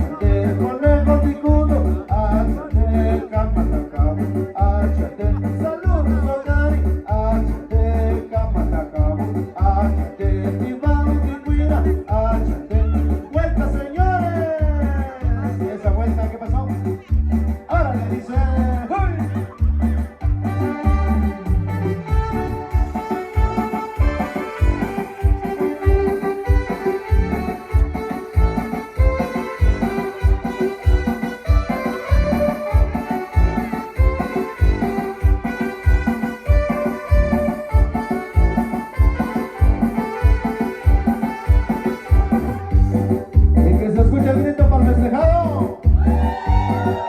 Áchate, conejo picudo, áchate, camatacabo, áchate, saludos hogar, áchate, camatacabo, áchate, vivamos que cuida, áchate, vuelta señores. ¿Y esa vuelta qué pasó? Ahora le dice, ¡uy! Y que se escuche el grito para el festejado.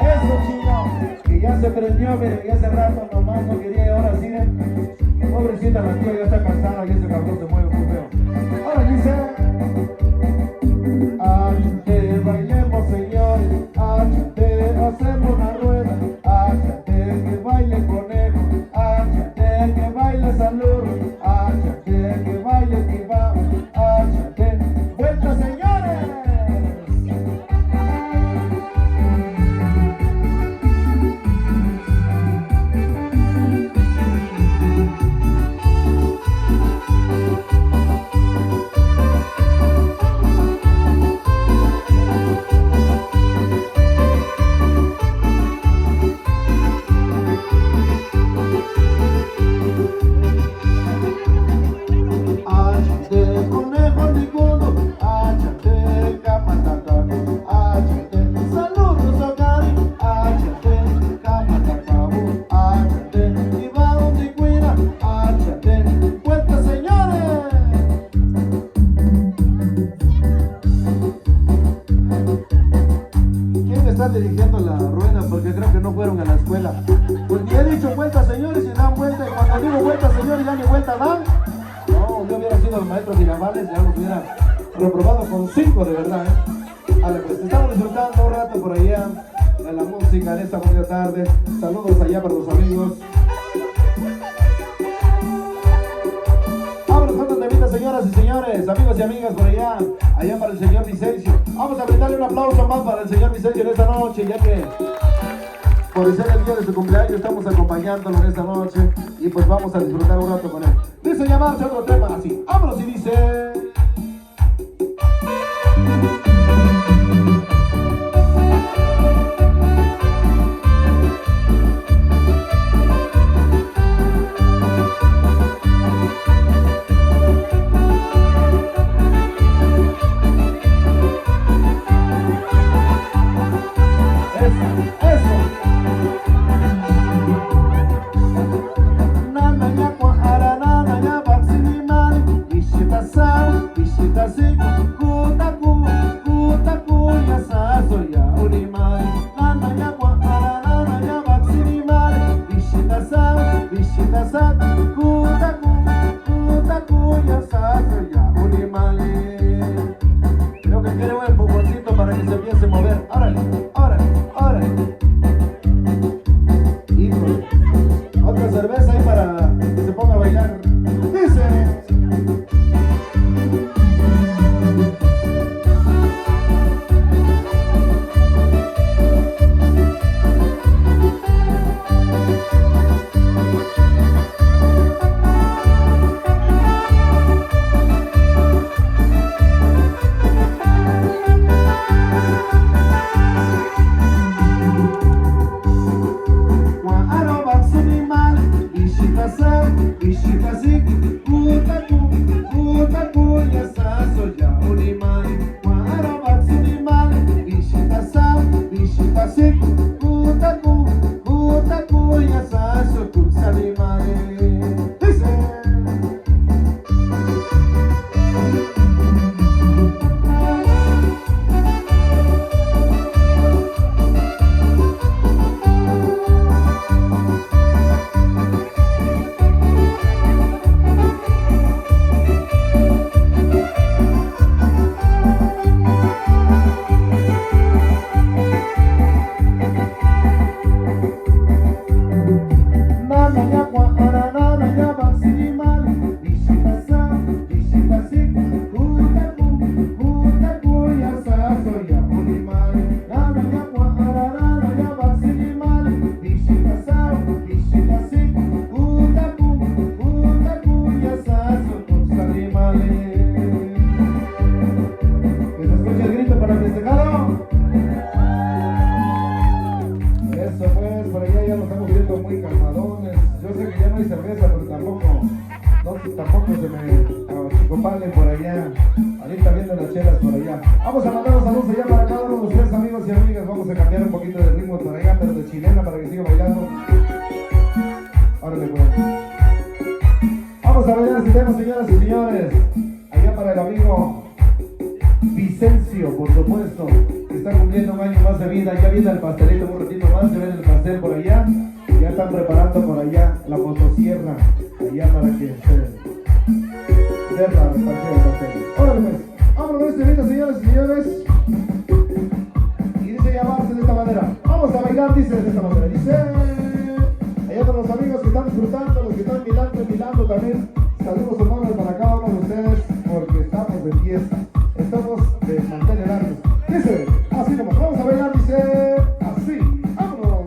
Eso chino, que ya se prendió, miren, y hace rato nomás no quería y ahora sí, pobrecita la tía ya está cansada y ese cabrón se mueve muy feo. Ahora dice, áchate, bailemos señores, áchate, hacemos una rueda, áchate, que baile conejo, áchate, que baile salud, áchate, que baile que vamos, áchate, vuelta señores. Áchate, conejo ninguno, áchate, camatacabo, áchate, saludos hogar, áchate, camatacabo, áchate, y va donde cuida, áchate, vuelta señores. ¿Quién está dirigiendo la rueda? Porque creo que no fueron a la escuela. Pues ni he dicho vuelta señores y dan vuelta, y cuando digo vuelta señores ya ni vuelta dan. No, yo hubiera sido el maestro Mirabales, ya los hubiera reprobado con 5 de verdad, Vale, pues estamos disfrutando un rato por allá de la música de esta bonita tarde. Saludos allá para los amigos. Vámonos con una temita, señoras y señores, amigos y amigas por allá, allá para el señor Vicencio. Vamos a brindarle un aplauso más para el señor Vicencio en esta noche, ya que por ser el día de su cumpleaños estamos acompañándolo en esta noche y pues vamos a disfrutar un rato con él. Dice llamarse otro tema así. Vámonos y dice... Creo que quiere un empujoncito para que se empiece a mover. Órale, órale, órale. Híjole. Otra cerveza ahí para que se ponga a bailar. Dice... vamos a cambiar un poquito de ritmo para allá, pero de chilena para que siga bailando. Ahora le puedo. Vamos a bailar este tema, señoras y señores. Allá para el amigo Vicencio, por supuesto, que está cumpliendo un año más de vida. Ya viene el pastelito un ratito más, se ve el pastel por allá. Ya están preparando por allá la motosierra, allá para que se vea la repartida del pastel. Órale pues, vámonos con este video, señoras y señores. Y dice llamarse de esta manera. Vamos a bailar, dice de esta manera. Dice, allá para los amigos que están disfrutando, los que están mirando también. Saludos hermanos para cada uno de ustedes, porque estamos de fiesta. Estamos de mantener largos. Dice, así como vamos a bailar, dice, así. ¡Vámonos!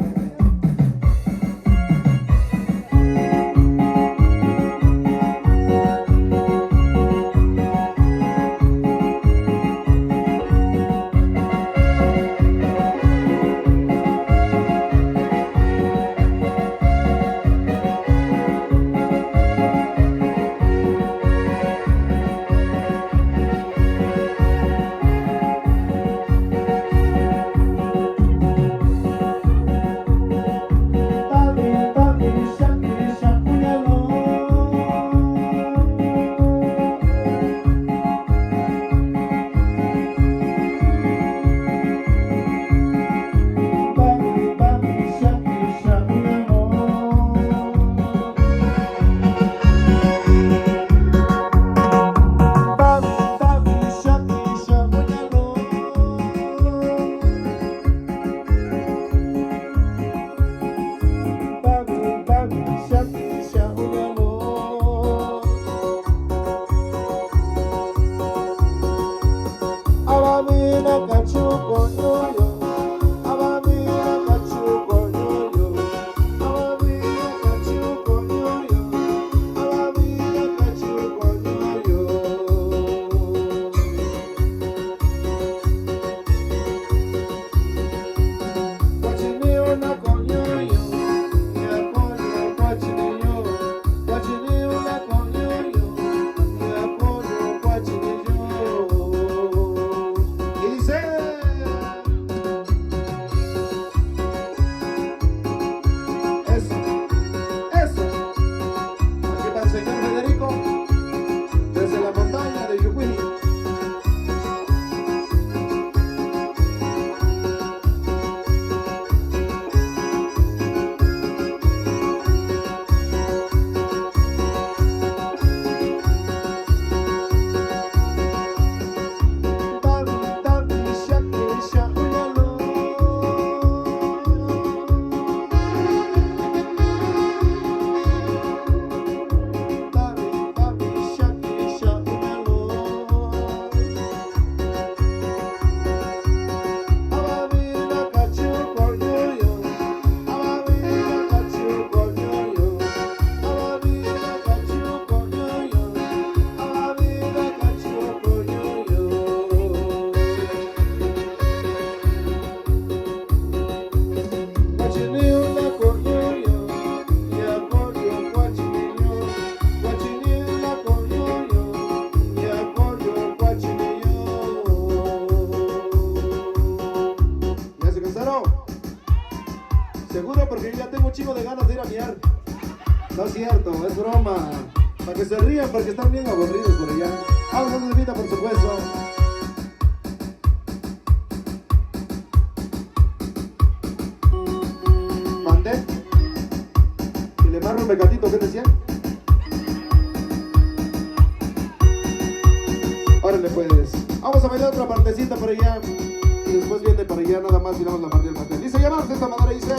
Seguro, porque yo ya tengo un chingo de ganas de ir a miar. No es cierto, es broma. Para que se rían, porque están bien aburridos por allá. Vamos a vida, por supuesto. Mandé. Y le marro un mecatito, ¿qué decía? Órale pues. Vamos a bailar otra partecita por allá. Y después viene para allá, nada más miramos la parte del pastel. Dice llamarse de esta manera, dice.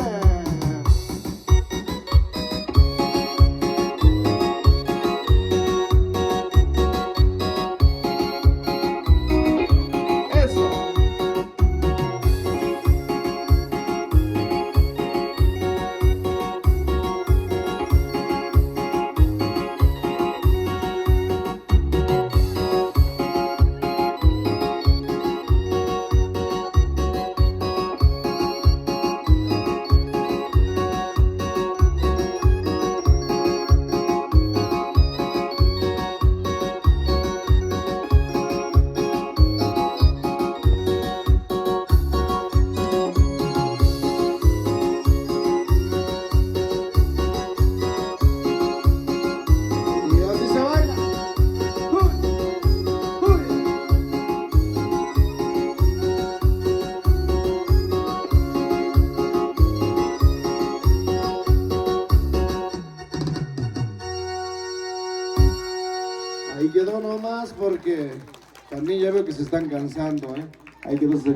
Ahí quedó nomás porque también ya veo que se están cansando, ¿eh? Ahí quedó.